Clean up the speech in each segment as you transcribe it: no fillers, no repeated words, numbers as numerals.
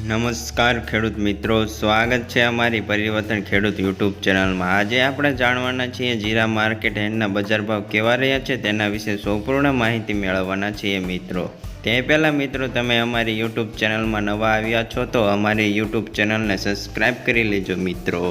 નમસ્કાર ખેડૂત મિત્રો, સ્વાગત છે અમારી પરિવર્તન ખેડૂત યુટ્યુબ ચેનલમાં। આજે આપણે જાણવાના છીએ જીરા માર્કેટ યાર્ડના બજાર ભાવ કેવા રહ્યા છે તેના વિશે સંપૂર્ણ માહિતી મેળવવાના છીએ મિત્રો। તે પહેલાં મિત્રો, તમે અમારી યુટ્યુબ ચેનલમાં નવા આવ્યા છો તો અમારી યુટ્યુબ ચેનલને સબસ્ક્રાઈબ કરી લેજો મિત્રો।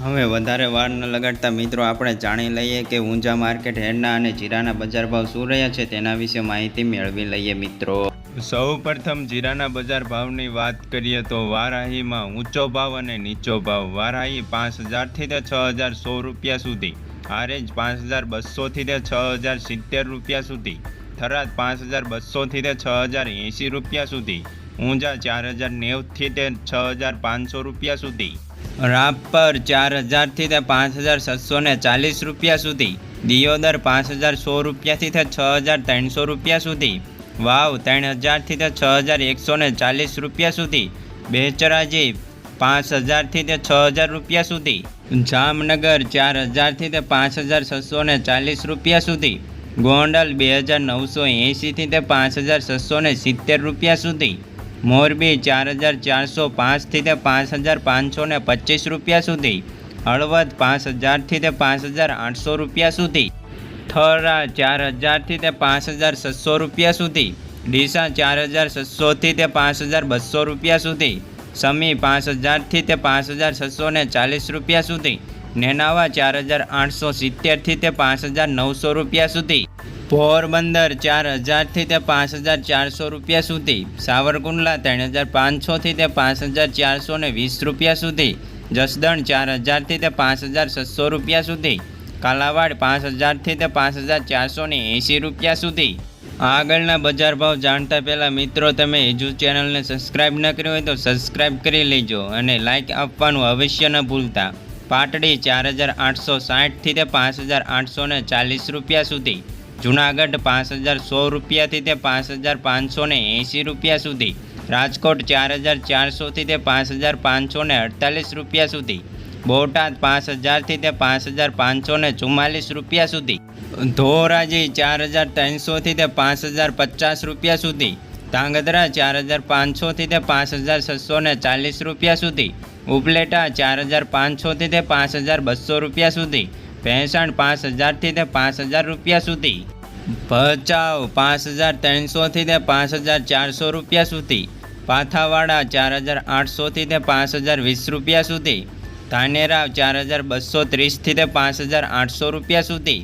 હવે વધારે વાર ન લગાડતા મિત્રો, આપણે જાણી લઈએ કે ઊંઝા માર્કેટ યાર્ડના અને જીરાના બજાર ભાવ શું રહ્યા છે તેના વિશે માહિતી મેળવી લઈએ મિત્રો। સૌ પ્રથમ જીરાના બજાર ભાવની વાત કરીએ તો વારાહીમાં ઊંચો ભાવ અને નીચો ભાવ। વારાહી 5000થી તે 6100 રૂપિયા સુધી, આરેજ 5200થી તે 6070 રૂપિયા સુધી, થરાદ 5200થી તે 6080 રૂપિયા સુધી, ઊંઝા 4090થી તે 6500 રૂપિયા સુધી, રાપર 4000થી તે 5740 રૂપિયા સુધી, દિયોદર 50100 રૂપિયાથી તે 6300 રૂપિયા સુધી, વાવ 3000થી તે 6140 રૂપિયા સુધી, બેચરાજી 5000થી તે 6000 રૂપિયા સુધી, જામનગર 4000થી તે 5640 રૂપિયા સુધી, ગોંડલ 2980થી તે 5670 રૂપિયા સુધી, મોરબી 4405થી તે 5525 રૂપિયા સુધી, હળવદ 5000થી તે 5800 રૂપિયા સુધી, થરા 4000થી તે 5600 રૂપિયા સુધી, ડીસા 4600થી તે 5200 રૂપિયા સુધી, સમી 5000થી તે 5640 રૂપિયા સુધી, નેનાવા 4870થી તે 5900 રૂપિયા સુધી, પોરબંદર 4000થી તે 5400 રૂપિયા સુધી, સાવરકુંડલા 3500થી તે 5420 રૂપિયા સુધી, જસદણ 4000થી તે 5600 રૂપિયા સુધી, કાલાવાડ 5000થી તે 5480 રૂપિયા સુધી। આગળના બજાર ભાવ જાણતા પહેલાં મિત્રો, તમે હજુ ચેનલને સબસ્ક્રાઈબ ન કરી હોય તો સબસ્ક્રાઈબ કરી લેજો અને લાઇક આપવાનું અવશ્ય ન ભૂલતા। પાટડી 4860થી તે 5840 રૂપિયા સુધી, જૂનાગઢ 5100 રૂપિયાથી તે 5580 રૂપિયા સુધી, રાજકોટ 4400થી તે 5548 રૂપિયા સુધી, બોટાદ 5000થી તે 5544 રૂપિયા સુધી, ધોરાજી 4300થી તે 5050 રૂપિયા સુધી, ધાંગધ્રા 4500થી તે 5640 રૂપિયા સુધી, ઉપલેટા 4500થી તે 5200 રૂપિયા સુધી, ભેંસણ 5000થી તે 5000 રૂપિયા સુધી, ભચાઉ 5300થી તે 5400 રૂપિયા સુધી, પાથાવાડા 4800થી તે 5020 રૂપિયા સુધી, ધાનેરા 4230થી તે 5800 રૂપિયા સુધી,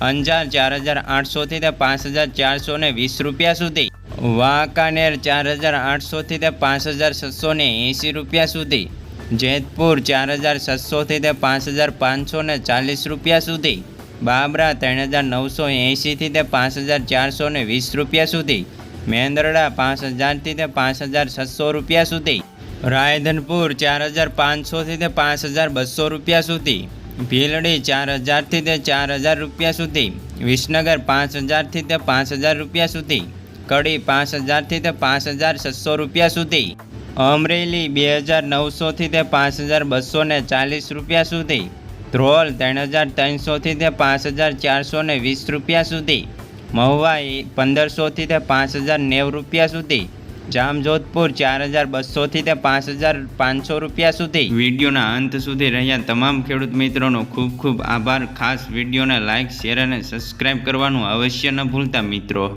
અંજાર 4800થી તે 5420 રૂપિયા સુધી, વાંકાનેર 4800થી તે 5680 રૂપિયા સુધી, જેતપુર 4600થી તે 5540 રૂપિયા સુધી, બાબરા 3980થી તે 5420 રૂપિયા સુધી, મેંદરડા 5000થી તે 5600 રૂપિયા સુધી, રાયધનપુર 4500થી તે 5200 રૂપિયા સુધી, ભીલડી 4000થી તે 4000 રૂપિયા સુધી, વિસનગર 5000થી તે 5000 રૂપિયા સુધી, કડી 5000થી તે 5600 રૂપિયા સુધી, અમરેલી 2900થી તે 5240 રૂપિયા સુધી, ધ્રોલ 3300થી તે 5420 રૂપિયા સુધી, મહુવા 1500થી તે 5090 રૂપિયા સુધી, જામજોધપુર 4200થી તે 5500 રૂપિયા સુધી। વિડીયોના અંત સુધી રહ્યા તમામ ખેડૂત મિત્રોનો ખૂબ ખૂબ આભાર। ખાસ વિડીયોને લાઇક, શેર અને સબસ્ક્રાઈબ કરવાનું અવશ્ય ન ભૂલતા મિત્રો।